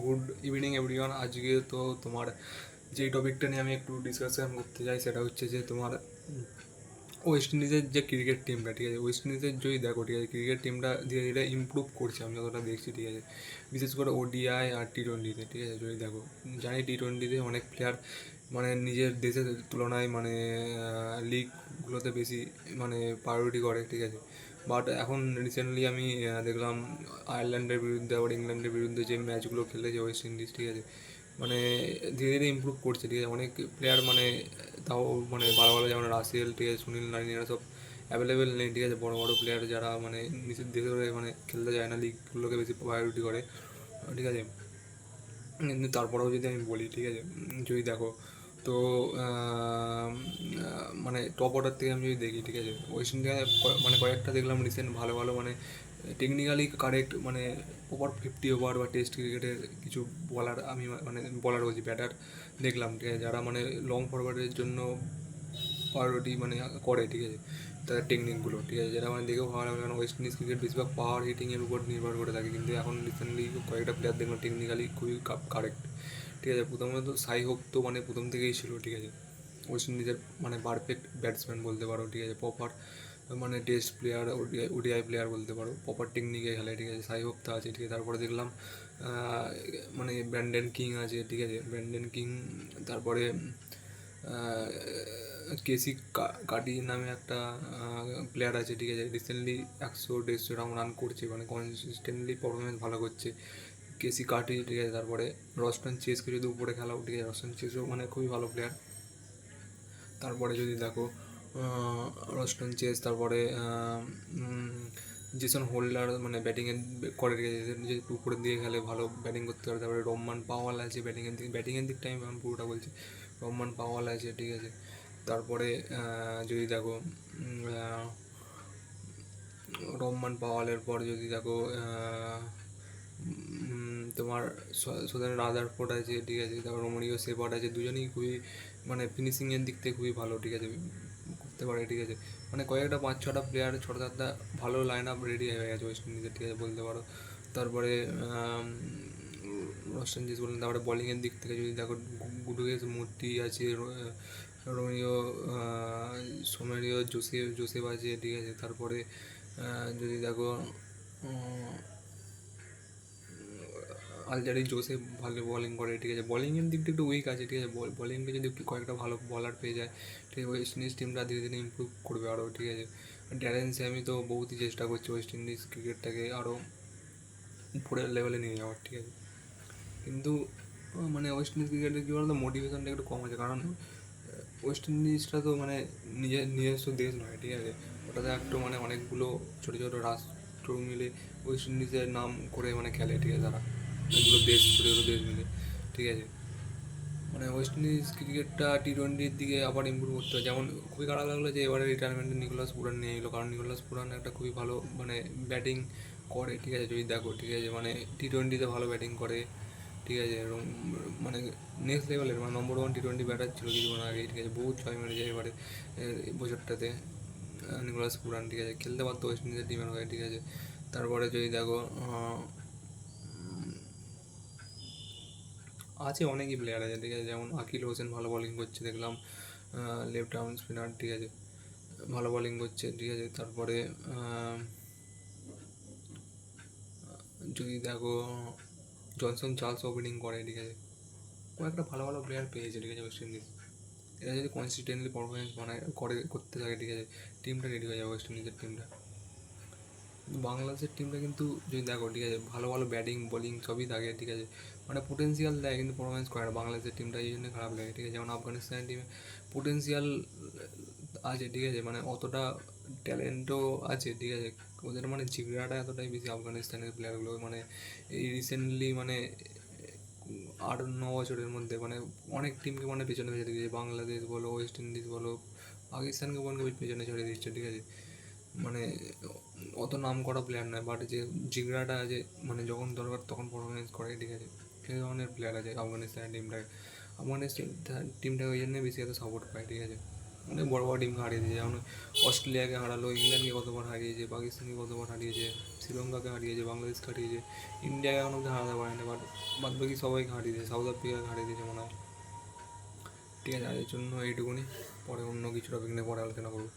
Good evening everyone. আজকে তো তোমার যেই টপিকটা নিয়ে আমি একটু ডিসকাশন করতে চাই সেটা হচ্ছে যে তোমার ওয়েস্ট ইন্ডিজের যে ক্রিকেট টিমটা, ঠিক আছে, ওয়েস্ট ইন্ডিজের যদি দেখো, ঠিক আছে, ক্রিকেট টিমটা ধীরে ধীরে ইমপ্রুভ করছে আমি যতটা দেখছি, ঠিক আছে, বিশেষ করে ওডিআই আর টি-20-তে, ঠিক আছে। যদি দেখো, জানি টি-20-তে অনেক প্লেয়ার মানে নিজের দেশের তুলনায় মানে লিগগুলোতে বেশি মানে প্রায়োরিটি করে, ঠিক আছে। বাট এখন রিসেন্টলি আমি দেখলাম আয়ারল্যান্ডের বিরুদ্ধে আবার ইংল্যান্ডের বিরুদ্ধে যে ম্যাচগুলো খেলেছে ওয়েস্ট ইন্ডিজ, ঠিক আছে, মানে ধীরে ধীরে ইমপ্রুভ করছে, ঠিক আছে। অনেক প্লেয়ার মানে তাও মানে ভালো ভালো, যেমন রাসেল, ঠিক আছে, সুনীল নারিন, এরা সব অ্যাভেলেবেল নেই, ঠিক আছে। বড় বড় প্লেয়ার যারা মানে নিজের দেশের হয়ে মানে খেলতে যায় না, লিগগুলোকে বেশি প্রায়োরিটি করে, ঠিক আছে। কিন্তু তারপরেও যদি আমি বলি, ঠিক আছে, যদি দেখো তো মানে টপ অর্ডার থেকে আমি যদি দেখি, ঠিক আছে, ওয়েস্ট ইন্ডিয়ায় মানে কয়েকটা দেখলাম রিসেন্ট ভালো ভালো মানে টেকনিক্যালি কারেক্ট মানে ওভার 50 ওভার বা টেস্ট ক্রিকেটের কিছু বলার, আমি মানে বলার বলছি ব্যাটার দেখলাম, ঠিক আছে, যারা মানে লং ফরওয়ার্ডের জন্য প্রায়োরিটি মানে করে, ঠিক আছে, তাদের টেকনিকগুলো, ঠিক আছে, যেটা মানে দেখেও ভালো লাগে। কারণ ওয়েস্ট ইন্ডিজ ক্রিকেট বেশিরভাগ পাওয়ার হিটিংয়ের উপর নির্ভর করে থাকে, কিন্তু এখন রিসেন্টলি কয়েকটা প্লেয়ার দেখলাম টেকনিক্যালি খুবই কারেক্ট, ঠিক আছে। প্রথমত সাই হোপ তো মানে প্রথম থেকেই ছিল, ঠিক আছে, ওয়েস্ট ইন্ডিজের মানে পারফেক্ট ব্যাটসম্যান বলতে পারো, ঠিক আছে, প্রপার মানে টেস্ট প্লেয়ার, ওডিআই প্লেয়ার বলতে পারো, প্রপার টেকনিকে খেলে, ঠিক আছে, সাই হোপ তো আছে, ঠিক আছে। তারপরে দেখলাম মানে ব্র্যান্ডন কিং আছে, ঠিক আছে, ব্র্যান্ডন কিং। তারপরে কেসি কাটি নামে একটা প্লেয়ার আছে, ঠিক আছে, রিসেন্টলি 100-150 রান করছে, মানে কনসিস্টেন্টলি পারফরমেন্স ভালো করছে কেসি কাটি, ঠিক আছে। তারপরে রস্টন চেসকে যদি উপরে খেলাও, ঠিক আছে, রস্টন চেসও মানে খুবই ভালো প্লেয়ার। তারপরে যদি দেখো রস্টন চেস, তারপরে জেসন হোল্ডার মানে ব্যাটিংয়ে করে, ঠিক আছে, যে উপরের দিকে খেলে ভালো ব্যাটিং করতে পারে। তারপরে রহমান পাওয়াল আছে ব্যাটিংয়ের দিকটা আমি এখন পুরোটা বলছি, রহমান পাওয়াল আছে, ঠিক আছে। তারপরে যদি দেখো রহমান পাওয়ালের পর যদি দেখো তোমার সুদান রাদারফোর্ড আছে, ঠিক আছে, তারপর রোমারিও সেবার্ট আছে, দুজনেই খুবই মানে ফিনিশিংয়ের দিক থেকে খুবই ভালো, ঠিক আছে, করতে পারে, ঠিক আছে। মানে কয়েকটা 5-6টা প্লেয়ার, 6-7টা ভালো লাইন আপ রেডি হয়ে গেছে ওয়েস্ট ইন্ডিজের, ঠিক আছে, বলতে পারো। তারপরে রোশন জিস বললেন। তারপরে বলিংয়ের দিক থেকে যদি দেখো, গুডুগেস মূর্তি আছে, রোমিও সোমেরিও জোসেফ আছে, ঠিক আছে। তারপরে যদি দেখো আলজারি জোসেফ ভালো বোলিং করে, ঠিক আছে। বোলিংয়ের দিকটা একটু উইক আছে, ঠিক আছে, বোলিংটা যদি কয়েকটা ভালো বলার পেয়ে যায়, ঠিক আছে, ওয়েস্ট ইন্ডিজ টিমটা ধীরে ধীরে ইমপ্রুভ করবে আরও, ঠিক আছে। ড্যারেন স্যামি তো বহুতই চেষ্টা করছে ওয়েস্ট ইন্ডিজ ক্রিকেটটাকে আরও উপরের লেভেলে নিয়ে যাওয়ার, ঠিক আছে। কিন্তু মানে ওয়েস্ট ইন্ডিজ ক্রিকেটের কী বলতো, মোটিভেশনটা একটু কম আছে, কারণ ওয়েস্ট ইন্ডিজটা তো মানে নিজস্ব দেশ নয়, ঠিক আছে, ওটাতে একটু মানে অনেকগুলো ছোটো ছোটো রাষ্ট্র মিলে ওয়েস্ট ইন্ডিজের নাম করে মানে খেলে, ঠিক আছে, তারা অনেকগুলো দেশ, ছোটো ছোটো দেশ মিলে, ঠিক আছে। মানে ওয়েস্ট ইন্ডিজ ক্রিকেটটা টি-20-র দিকে আবার ইমপ্রুভ করতে হবে। যেমন খুবই খারাপ লাগলো যে এবারে রিটায়ারমেন্টে নিকোলাস পুরান নিয়ে এলো, কারণ নিকোলাস পুরান একটা খুবই ভালো মানে ব্যাটিং করে, ঠিক আছে, যদি দেখো, ঠিক আছে, মানে টি-20-তে ভালো ব্যাটিং করে, ঠিক আছে, এবং মানে নেক্সট লেভেলের মানে নম্বর 1 টি-20 ব্যাটার ছিল কিছুক্ষণ আগে, ঠিক আছে, বহুত ছয় মেরেছে এবারে এই বছরটাতে নিকোলাস পুরান, ঠিক আছে, খেলতে পারতো ওয়েস্ট ইন্ডিজের টিমের হয়ে, ঠিক আছে। তারপরে যদি দেখো আছে অনেকই প্লেয়ার আছে, ঠিক আছে, যেমন আকিল হোসেন ভালো বোলিং করছে দেখলাম, লেফট আর্ম স্পিনার, ঠিক আছে, ভালো বোলিং করছে, ঠিক আছে। তারপরে যদি দেখো জনসন চার্লস ওপেনিং করে, ঠিক আছে, ও একটা ভালো ভালো প্লেয়ার পেয়েছে, ঠিক আছে, ওয়েস্ট ইন্ডিজ। এরা যদি কনসিস্টেন্টলি পারফরমেন্স মানে করতে থাকে, ঠিক আছে, টিমটা রেডি হয়ে যাবে ওয়েস্ট ইন্ডিজের টিমটা। বাংলাদেশের টিমটা কিন্তু যদি দেখো, ঠিক আছে, ভালো ভালো ব্যাটিং বোলিং সবই থাকে, ঠিক আছে, মানে পোটেন্সিয়াল দেয় কিন্তু পারফরমেন্স করে না বাংলাদেশের টিমটা, এই জন্য খারাপ লাগে, ঠিক আছে। যেমন আফগানিস্তানের টিমে পোটেন্সিয়াল আছে, ঠিক আছে, মানে অতটা ট্যালেন্টও আছে, ঠিক আছে, ওদের মানে জিগরাটা এতটাই বেশি আফগানিস্তানের প্লেয়ারগুলো, মানে এই রিসেন্টলি মানে 8-9 বছরের মধ্যে মানে অনেক টিমকে মানে পেছনে ফেলে দিয়েছে, বাংলাদেশ বলো, ওয়েস্ট ইন্ডিজ বলো, পাকিস্তানকে বলকে পেছনে ছেড়ে দিচ্ছে, ঠিক আছে। মানে অত নাম করা প্লেয়ার নয়, বাট যে জিগরাটা আছে মানে যখন দরকার তখন পারফরমেন্স করে, ঠিক আছে, এই ধরনের প্লেয়ার আছে আফগানিস্তানের টিমটায়। আফগানিস্তান টিমটা ওই জন্যই বেশি এত সাপোর্ট পায়, ঠিক আছে। অনেক বড় বড় টিমকে হারিয়ে দিয়েছে, যেমন অস্ট্রেলিয়াকে হারালো, ইংল্যান্ডকে কতবার হারিয়েছে, পাকিস্তানকে কতবার হারিয়েছে, শ্রীলঙ্কাকে হারিয়েছে, বাংলাদেশকে হারিয়েছে, ইন্ডিয়াকে এখন অব্দি হারাতে পারেনি, বাট বাদ বাকি সবাইকে হারিয়ে দিয়েছে, সাউথ আফ্রিকাকে হারিয়ে দিয়েছে মনে হয়। ঠিক আছে, আজের জন্য এইটুকুনি, পরে অন্য কিছু টপিক নিয়ে পরে আলোচনা করবো।